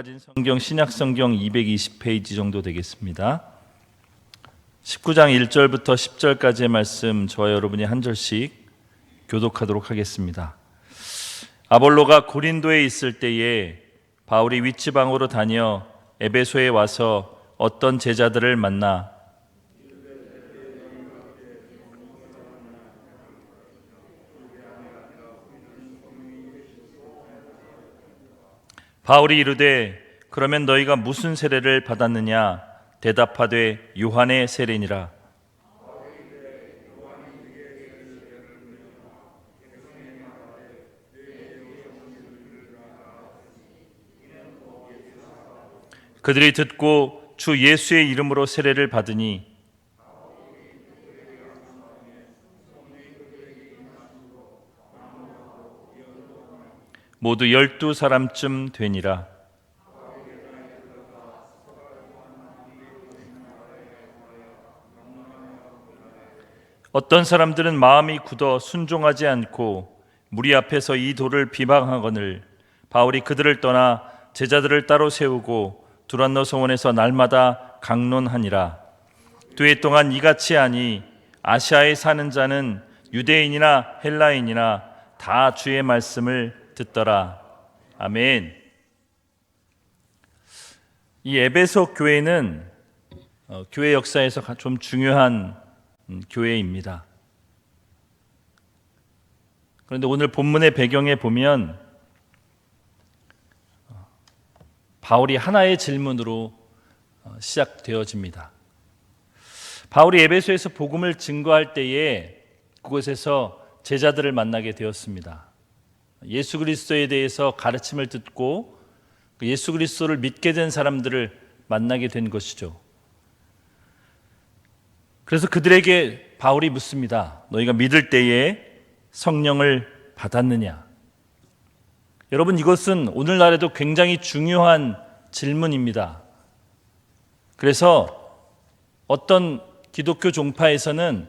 가진 성경 신약성경 220페이지 정도 되겠습니다. 19장 1절부터 10절까지의 말씀 저와 여러분이 한 절씩 교독하도록 하겠습니다. 아볼로가 고린도에 있을 때에 바울이 윗지방으로 다녀 에베소에 와서 어떤 제자들을 만나 바울이 이르되 그러면 너희가 무슨 세례를 받았느냐? 대답하되 요한의 세례니라. 그들이 듣고 주 예수의 이름으로 세례를 받으니 모두 12사람쯤 되니라. 어떤 사람들은 마음이 굳어 순종하지 않고 무리 앞에서 이 도를 비방하거늘 바울이 그들을 떠나 제자들을 따로 세우고 두란노 성원에서 날마다 강론하니라. 2해 동안 이같이 하니 아시아에 사는 자는 유대인이나 헬라인이나 다 주의 말씀을 듣더라. 아멘. 이 에베소 교회는 교회 역사에서 좀 중요한 교회입니다. 그런데 오늘 본문의 배경에 보면 바울이 하나의 질문으로 시작되어집니다. 바울이 에베소에서 복음을 증거할 때에 그곳에서 제자들을 만나게 되었습니다. 예수 그리스도에 대해서 가르침을 듣고 예수 그리스도를 믿게 된 사람들을 만나게 된 것이죠. 그래서 그들에게 바울이 묻습니다. 너희가 믿을 때에 성령을 받았느냐? 여러분, 이것은 오늘날에도 굉장히 중요한 질문입니다. 그래서 어떤 기독교 종파에서는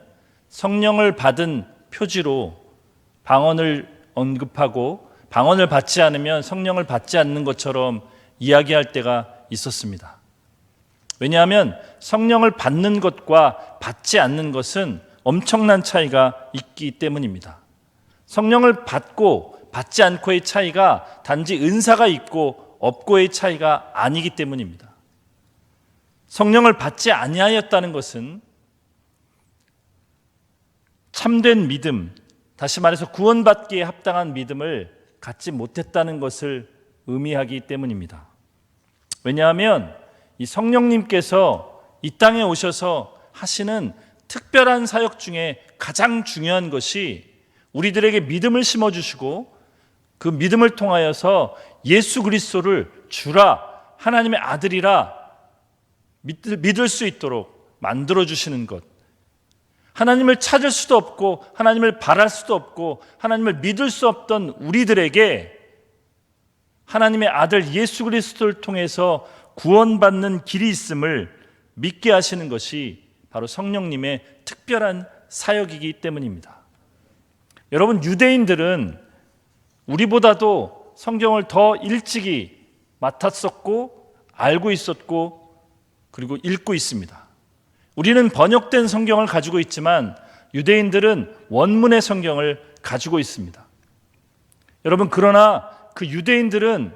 성령을 받은 표지로 방언을 언급하고 방언을 받지 않으면 성령을 받지 않는 것처럼 이야기할 때가 있었습니다. 왜냐하면 성령을 받는 것과 받지 않는 것은 엄청난 차이가 있기 때문입니다. 성령을 받고 받지 않고의 차이가 단지 은사가 있고 없고의 차이가 아니기 때문입니다. 성령을 받지 아니하였다는 것은 참된 믿음, 다시 말해서 구원받기에 합당한 믿음을 갖지 못했다는 것을 의미하기 때문입니다. 왜냐하면 이 성령님께서 이 땅에 오셔서 하시는 특별한 사역 중에 가장 중요한 것이 우리들에게 믿음을 심어주시고 그 믿음을 통하여서 예수 그리스도를 주라, 하나님의 아들이라 믿을 수 있도록 만들어주시는 것. 하나님을 찾을 수도 없고 하나님을 바랄 수도 없고 하나님을 믿을 수 없던 우리들에게 하나님의 아들 예수 그리스도를 통해서 구원받는 길이 있음을 믿게 하시는 것이 바로 성령님의 특별한 사역이기 때문입니다. 여러분, 유대인들은 우리보다도 성경을 더 일찍이 맡았었고 알고 있었고 그리고 읽고 있습니다. 우리는 번역된 성경을 가지고 있지만 유대인들은 원문의 성경을 가지고 있습니다. 여러분, 그러나 그 유대인들은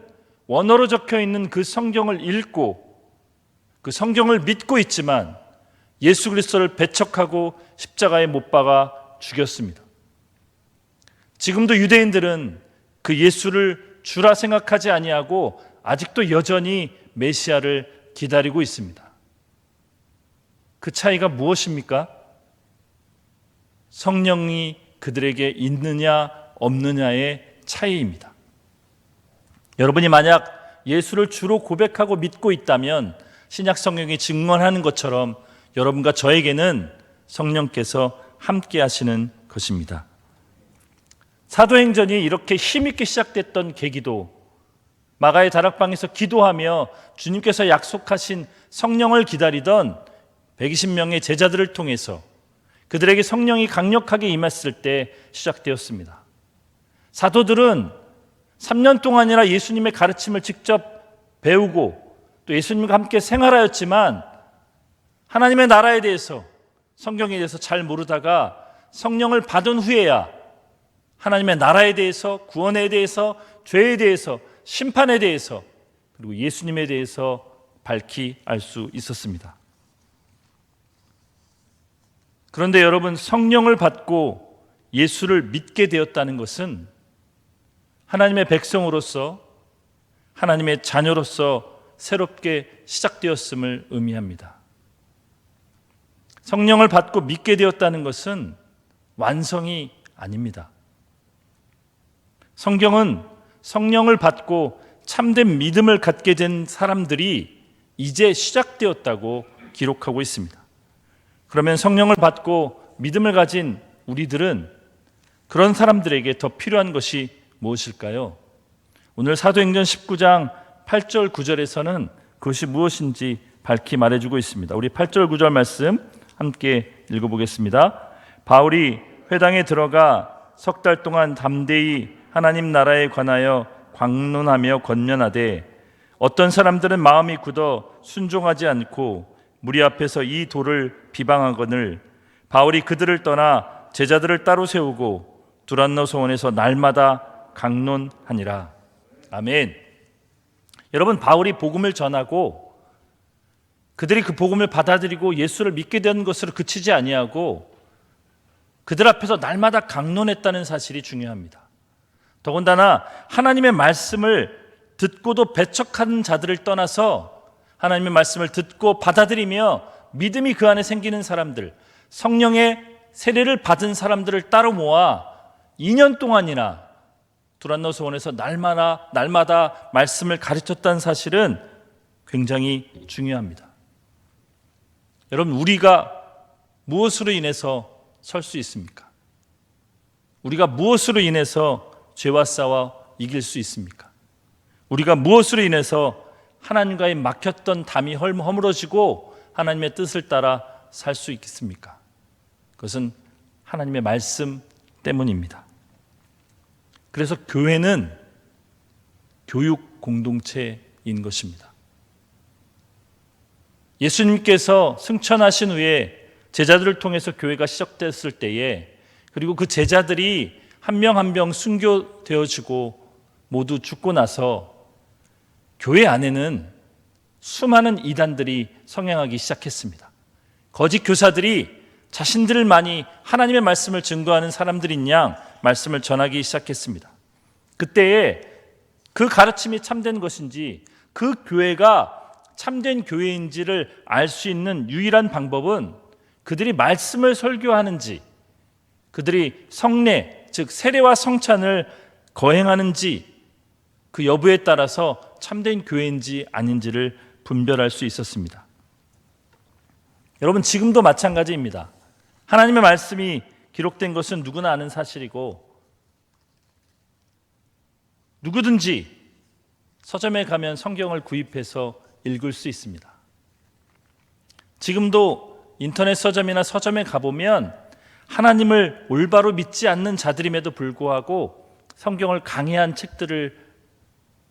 원어로 적혀 있는 그 성경을 읽고 그 성경을 믿고 있지만 예수 그리스도를 배척하고 십자가에 못 박아 죽였습니다. 지금도 유대인들은 그 예수를 주라 생각하지 아니하고 아직도 여전히 메시아를 기다리고 있습니다. 그 차이가 무엇입니까? 성령이 그들에게 있느냐 없느냐의 차이입니다. 여러분이 만약 예수를 주로 고백하고 믿고 있다면 신약 성경이 증언하는 것처럼 여러분과 저에게는 성령께서 함께 하시는 것입니다. 사도행전이 이렇게 힘있게 시작됐던 계기도 마가의 다락방에서 기도하며 주님께서 약속하신 성령을 기다리던 120명의 제자들을 통해서 그들에게 성령이 강력하게 임했을 때 시작되었습니다. 사도들은 3년 동안이나 예수님의 가르침을 직접 배우고 또 예수님과 함께 생활하였지만 하나님의 나라에 대해서, 성경에 대해서 잘 모르다가 성령을 받은 후에야 하나님의 나라에 대해서, 구원에 대해서, 죄에 대해서, 심판에 대해서, 그리고 예수님에 대해서 밝히 알 수 있었습니다. 그런데 여러분, 성령을 받고 예수를 믿게 되었다는 것은 하나님의 백성으로서, 하나님의 자녀로서 새롭게 시작되었음을 의미합니다. 성령을 받고 믿게 되었다는 것은 완성이 아닙니다. 성경은 성령을 받고 참된 믿음을 갖게 된 사람들이 이제 시작되었다고 기록하고 있습니다. 그러면 성령을 받고 믿음을 가진 우리들은 그런 사람들에게 더 필요한 것이 무엇일까요? 오늘 사도행전 19장 8절 9절에서는 그것이 무엇인지 밝히 말해주고 있습니다. 우리 8절 9절 말씀 함께 읽어보겠습니다. 바울이 회당에 들어가 석 달 동안 담대히 하나님 나라에 관하여 광론하며 권면하되 어떤 사람들은 마음이 굳어 순종하지 않고 무리 앞에서 이 도를 비방하거늘 바울이 그들을 떠나 제자들을 따로 세우고 두란노 소원에서 날마다 강론하니라. 아멘. 여러분, 바울이 복음을 전하고 그들이 그 복음을 받아들이고 예수를 믿게 된 것으로 그치지 아니하고 그들 앞에서 날마다 강론했다는 사실이 중요합니다. 더군다나 하나님의 말씀을 듣고도 배척하는 자들을 떠나서 하나님의 말씀을 듣고 받아들이며 믿음이 그 안에 생기는 사람들, 성령의 세례를 받은 사람들을 따로 모아 2년 동안이나 두란노 소원에서 날마다 말씀을 가르쳤다는 사실은 굉장히 중요합니다. 여러분, 우리가 무엇으로 인해서 설 수 있습니까? 우리가 무엇으로 인해서 죄와 싸워 이길 수 있습니까? 우리가 무엇으로 인해서 하나님과의 막혔던 담이 허물어지고 하나님의 뜻을 따라 살 수 있겠습니까? 그것은 하나님의 말씀 때문입니다. 그래서 교회는 교육 공동체인 것입니다. 예수님께서 승천하신 후에 제자들을 통해서 교회가 시작됐을 때에, 그리고 그 제자들이 한 명 한 명 순교되어지고 모두 죽고 나서 교회 안에는 수많은 이단들이 성행하기 시작했습니다. 거짓 교사들이 자신들을 많이 하나님의 말씀을 증거하는 사람들인 양 말씀을 전하기 시작했습니다. 그때에 그 가르침이 참된 것인지, 그 교회가 참된 교회인지를 알 수 있는 유일한 방법은 그들이 말씀을 설교하는지, 그들이 성례, 즉 세례와 성찬을 거행하는지, 그 여부에 따라서 참된 교회인지 아닌지를 분별할 수 있었습니다. 여러분, 지금도 마찬가지입니다. 하나님의 말씀이 기록된 것은 누구나 아는 사실이고, 누구든지 서점에 가면 성경을 구입해서 읽을 수 있습니다. 지금도 인터넷 서점이나 서점에 가보면 하나님을 올바로 믿지 않는 자들임에도 불구하고 성경을 강해한 책들을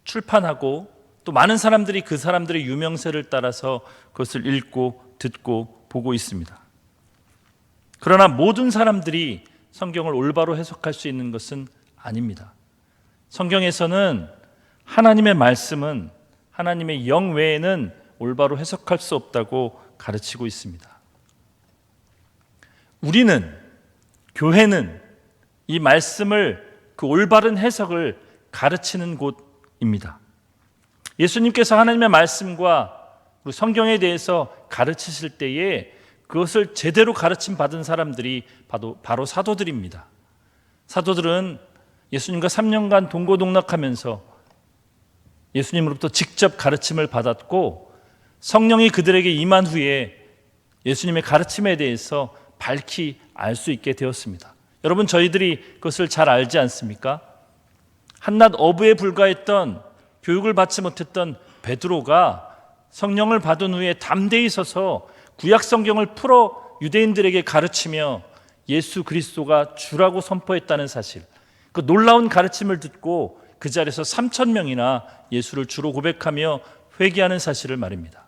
출판하고, 또 많은 사람들이 그 사람들의 유명세를 따라서 그것을 읽고 듣고 보고 있습니다. 그러나 모든 사람들이 성경을 올바로 해석할 수 있는 것은 아닙니다. 성경에서는 하나님의 말씀은 하나님의 영 외에는 올바로 해석할 수 없다고 가르치고 있습니다. 우리는, 교회는 이 말씀을, 그 올바른 해석을 가르치는 곳입니다. 예수님께서 하나님의 말씀과 성경에 대해서 가르치실 때에 그것을 제대로 가르침 받은 사람들이 바로 사도들입니다. 사도들은 예수님과 3년간 동고동락하면서 예수님으로부터 직접 가르침을 받았고, 성령이 그들에게 임한 후에 예수님의 가르침에 대해서 밝히 알 수 있게 되었습니다. 여러분, 저희들이 그것을 잘 알지 않습니까? 한낱 어부에 불과했던, 교육을 받지 못했던 베드로가 성령을 받은 후에 담대히 서서 구약 성경을 풀어 유대인들에게 가르치며 예수 그리스도가 주라고 선포했다는 사실, 그 놀라운 가르침을 듣고 그 자리에서 3,000명이나 예수를 주로 고백하며 회개하는 사실을 말입니다.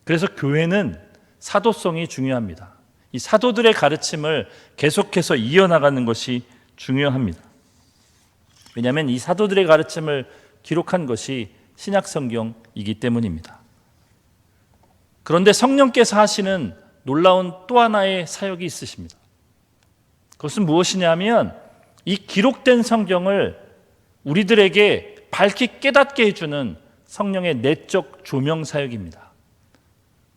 그래서 교회는 사도성이 중요합니다. 이 사도들의 가르침을 계속해서 이어나가는 것이 중요합니다. 왜냐하면 이 사도들의 가르침을 기록한 것이 신약성경이기 때문입니다. 그런데 성령께서 하시는 놀라운 또 하나의 사역이 있으십니다. 그것은 무엇이냐면 이 기록된 성경을 우리들에게 밝히 깨닫게 해주는 성령의 내적 조명 사역입니다.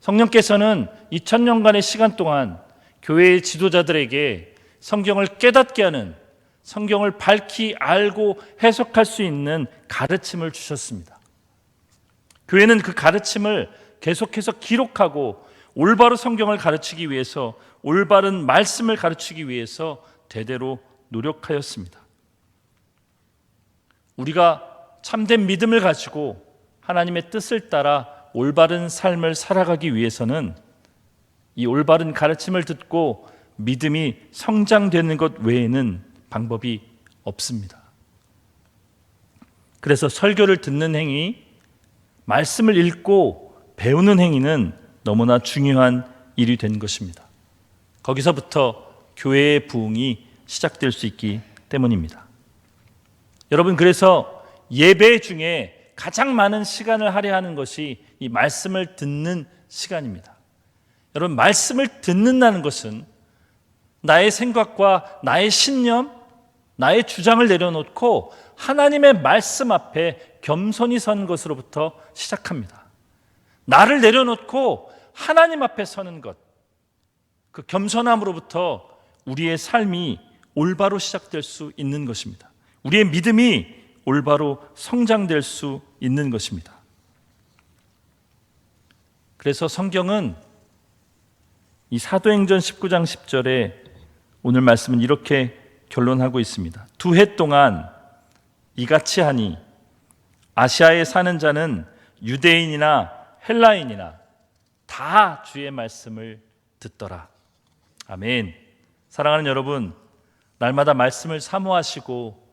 성령께서는 2000년간의 시간 동안 교회의 지도자들에게 성경을 깨닫게 하는, 성경을 밝히 알고 해석할 수 있는 가르침을 주셨습니다. 교회는 그 가르침을 계속해서 기록하고 올바로 성경을 가르치기 위해서, 올바른 말씀을 가르치기 위해서 대대로 노력하였습니다. 우리가 참된 믿음을 가지고 하나님의 뜻을 따라 올바른 삶을 살아가기 위해서는 이 올바른 가르침을 듣고 믿음이 성장되는 것 외에는 방법이 없습니다. 그래서 설교를 듣는 행위, 말씀을 읽고 배우는 행위는 너무나 중요한 일이 된 것입니다. 거기서부터 교회의 부흥이 시작될 수 있기 때문입니다. 여러분, 그래서 예배 중에 가장 많은 시간을 할애하는 것이 이 말씀을 듣는 시간입니다. 여러분, 말씀을 듣는다는 것은 나의 생각과 나의 신념, 나의 주장을 내려놓고 하나님의 말씀 앞에 겸손히 선 것으로부터 시작합니다. 나를 내려놓고 하나님 앞에 서는 것, 그 겸손함으로부터 우리의 삶이 올바로 시작될 수 있는 것입니다. 우리의 믿음이 올바로 성장될 수 있는 것입니다. 그래서 성경은 이 사도행전 19장 10절에 오늘 말씀은 이렇게 결론하고 있습니다. 2해 동안 이같이 하니 아시아에 사는 자는 유대인이나 헬라인이나 다 주의 말씀을 듣더라. 아멘. 사랑하는 여러분, 날마다 말씀을 사모하시고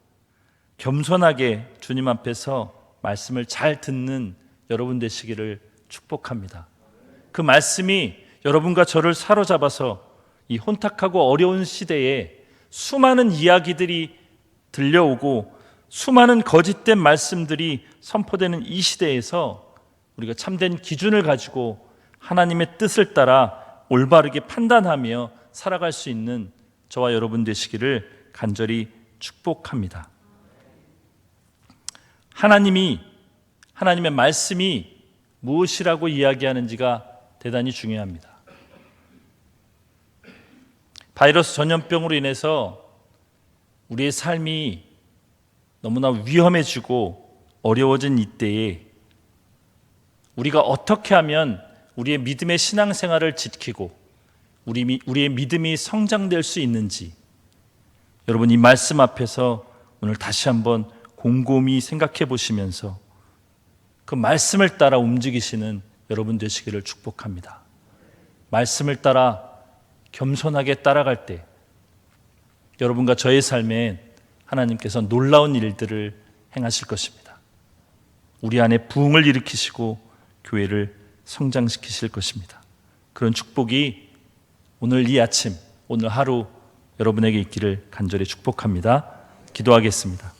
겸손하게 주님 앞에서 말씀을 잘 듣는 여러분 되시기를 축복합니다. 그 말씀이 여러분과 저를 사로잡아서 이 혼탁하고 어려운 시대에 수많은 이야기들이 들려오고 수많은 거짓된 말씀들이 선포되는 이 시대에서 우리가 참된 기준을 가지고 하나님의 뜻을 따라 올바르게 판단하며 살아갈 수 있는 저와 여러분 되시기를 간절히 축복합니다. 하나님의 말씀이 무엇이라고 이야기하는지가 대단히 중요합니다. 바이러스 전염병으로 인해서 우리의 삶이 너무나 위험해지고 어려워진 이때에 우리가 어떻게 하면 우리의 믿음의 신앙생활을 지키고 우리의 믿음이 성장될 수 있는지, 여러분 이 말씀 앞에서 오늘 다시 한번 곰곰이 생각해 보시면서 그 말씀을 따라 움직이시는 여러분 되시기를 축복합니다. 말씀을 따라 겸손하게 따라갈 때 여러분과 저의 삶에 하나님께서 놀라운 일들을 행하실 것입니다. 우리 안에 부흥을 일으키시고 교회를 성장시키실 것입니다. 그런 축복이 오늘 이 아침, 오늘 하루 여러분에게 있기를 간절히 축복합니다. 기도하겠습니다.